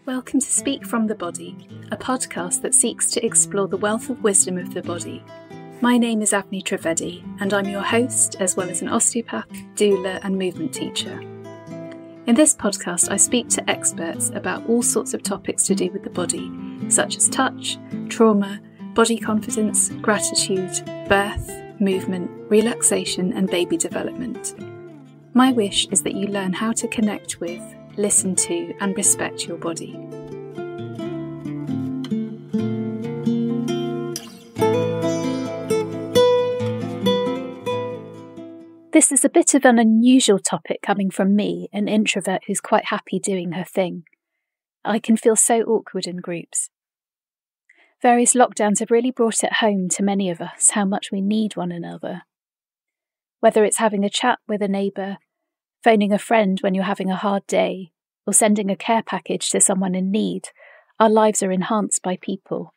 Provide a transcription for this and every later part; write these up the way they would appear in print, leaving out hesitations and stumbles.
Welcome to Speak from the Body, a podcast that seeks to explore the wealth of wisdom of the body. My name is Avni Trivedi, and I'm your host, as well as an osteopath, doula, and movement teacher. In this podcast, I speak to experts about all sorts of topics to do with the body, such as touch, trauma, body confidence, gratitude, birth, movement, relaxation, and baby development. My wish is that you learn how to connect with, listen to, and respect your body. This is a bit of an unusual topic coming from me, an introvert who's quite happy doing her thing. I can feel so awkward in groups. Various lockdowns have really brought it home to many of us how much we need one another. Whether it's having a chat with a neighbour, phoning a friend when you're having a hard day, or sending a care package to someone in need, our lives are enhanced by people.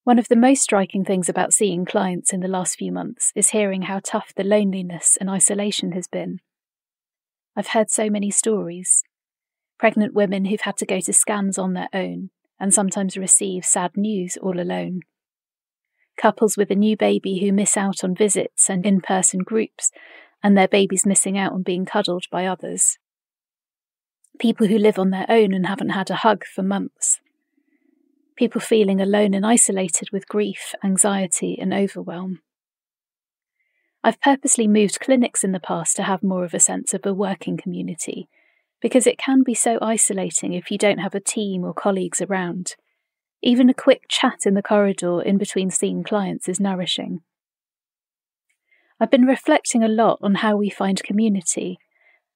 One of the most striking things about seeing clients in the last few months is hearing how tough the loneliness and isolation has been. I've heard so many stories. Pregnant women who've had to go to scans on their own and sometimes receive sad news all alone. Couples with a new baby who miss out on visits and in-person groups, and their babies missing out on being cuddled by others. People who live on their own and haven't had a hug for months. People feeling alone and isolated with grief, anxiety, and overwhelm. I've purposely moved clinics in the past to have more of a sense of a working community, because it can be so isolating if you don't have a team or colleagues around. Even a quick chat in the corridor in between seeing clients is nourishing. I've been reflecting a lot on how we find community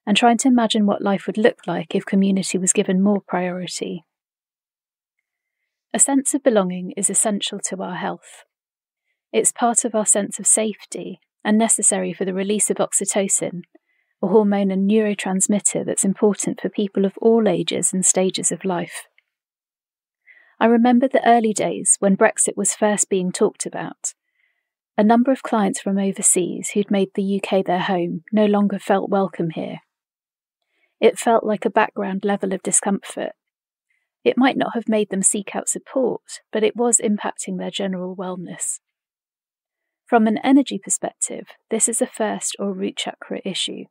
and trying to imagine what life would look like if community was given more priority. A sense of belonging is essential to our health. It's part of our sense of safety and necessary for the release of oxytocin, a hormone and neurotransmitter that's important for people of all ages and stages of life. I remember the early days when Brexit was first being talked about. A number of clients from overseas who'd made the UK their home no longer felt welcome here. It felt like a background level of discomfort. It might not have made them seek out support, but it was impacting their general wellness. From an energy perspective, this is a first or root chakra issue.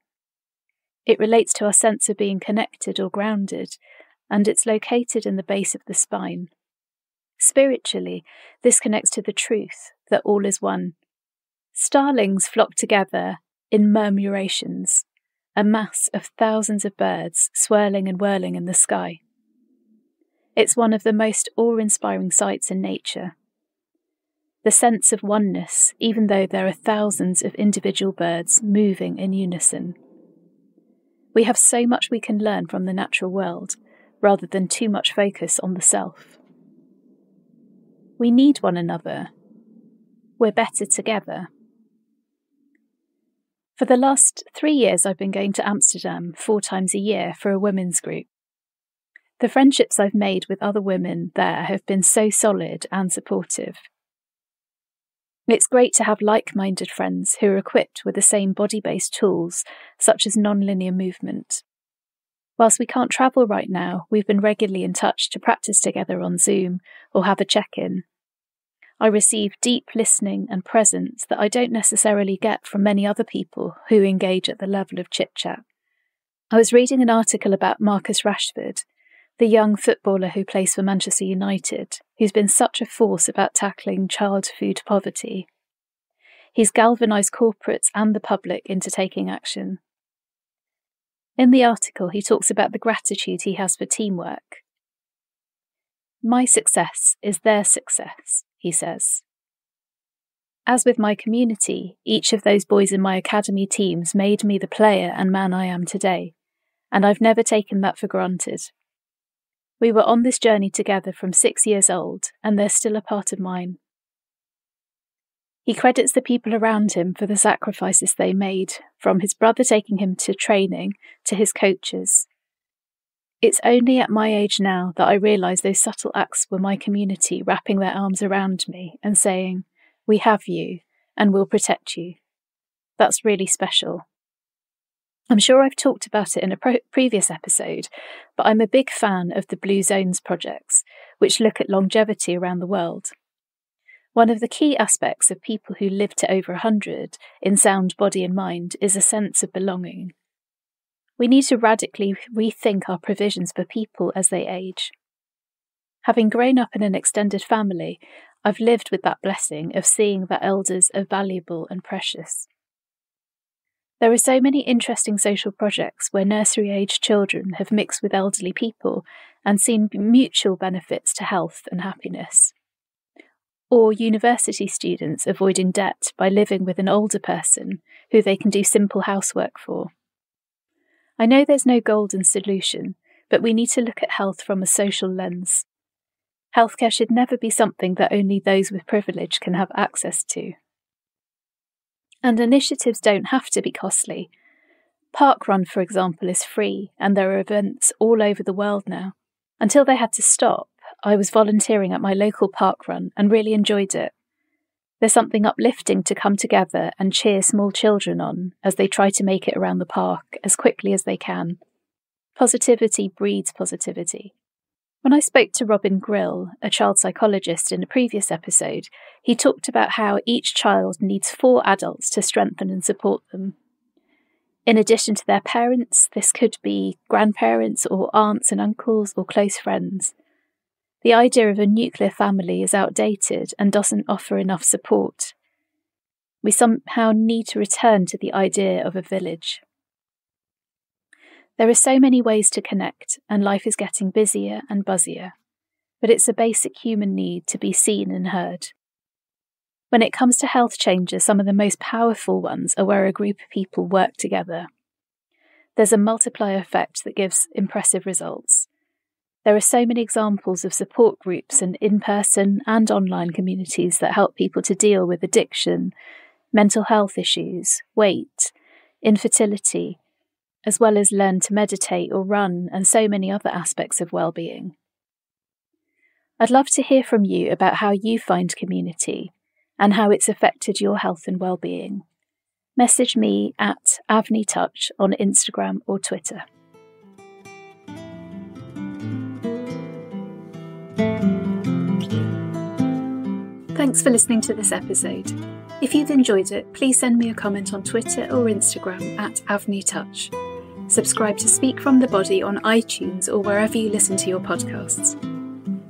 It relates to our sense of being connected or grounded, and it's located in the base of the spine. Spiritually, this connects to the truth that all is one. Starlings flock together in murmurations, a mass of thousands of birds swirling and whirling in the sky. It's one of the most awe-inspiring sights in nature. The sense of oneness, even though there are thousands of individual birds moving in unison. We have so much we can learn from the natural world, rather than too much focus on the self. We need one another. We're better together. For the last 3 years, I've been going to Amsterdam 4 times a year for a women's group. The friendships I've made with other women there have been so solid and supportive. It's great to have like-minded friends who are equipped with the same body-based tools, such as non-linear movement. Whilst we can't travel right now, we've been regularly in touch to practice together on Zoom or have a check-in. I receive deep listening and presence that I don't necessarily get from many other people who engage at the level of chit-chat. I was reading an article about Marcus Rashford, the young footballer who plays for Manchester United, who's been such a force about tackling child food poverty. He's galvanised corporates and the public into taking action. In the article, he talks about the gratitude he has for teamwork. My success is their success, he says. As with my community, each of those boys in my academy teams made me the player and man I am today, and I've never taken that for granted. We were on this journey together from 6 years old, and they're still a part of mine. He credits the people around him for the sacrifices they made, from his brother taking him to training to his coaches. It's only at my age now that I realise those subtle acts were my community wrapping their arms around me and saying, "We have you, and we'll protect you." That's really special. I'm sure I've talked about it in a previous episode, but I'm a big fan of the Blue Zones projects, which look at longevity around the world. One of the key aspects of people who live to over 100 in sound body and mind is a sense of belonging. We need to radically rethink our provisions for people as they age. Having grown up in an extended family, I've lived with that blessing of seeing that elders are valuable and precious. There are so many interesting social projects where nursery-age children have mixed with elderly people and seen mutual benefits to health and happiness. Or university students avoiding debt by living with an older person who they can do simple housework for. I know there's no golden solution, but we need to look at health from a social lens. Healthcare should never be something that only those with privilege can have access to. And initiatives don't have to be costly. Parkrun, for example, is free, and there are events all over the world now. Until they had to stop, I was volunteering at my local parkrun and really enjoyed it. There's something uplifting to come together and cheer small children on as they try to make it around the park as quickly as they can. Positivity breeds positivity. When I spoke to Robin Grill, a child psychologist, in a previous episode, he talked about how each child needs 4 adults to strengthen and support them. In addition to their parents, this could be grandparents or aunts and uncles or close friends. The idea of a nuclear family is outdated and doesn't offer enough support. We somehow need to return to the idea of a village. There are so many ways to connect, and life is getting busier and buzzier, but it's a basic human need to be seen and heard. When it comes to health changes, some of the most powerful ones are where a group of people work together. There's a multiplier effect that gives impressive results. There are so many examples of support groups and in-person and online communities that help people to deal with addiction, mental health issues, weight, infertility, as well as learn to meditate or run and so many other aspects of well-being. I'd love to hear from you about how you find community and how it's affected your health and well-being. Message me at Avni Touch on Instagram or Twitter. Thanks for listening to this episode. If you've enjoyed it, please send me a comment on Twitter or Instagram at Avni Touch. Subscribe to Speak from the Body on iTunes or wherever you listen to your podcasts.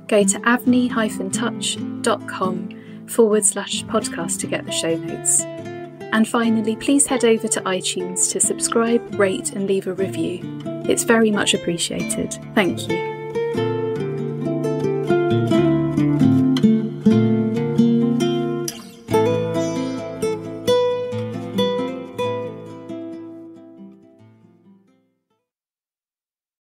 Go to avni-touch.com/podcast to get the show notes. And finally, please head over to iTunes to subscribe, rate and leave a review. It's very much appreciated. Thank you.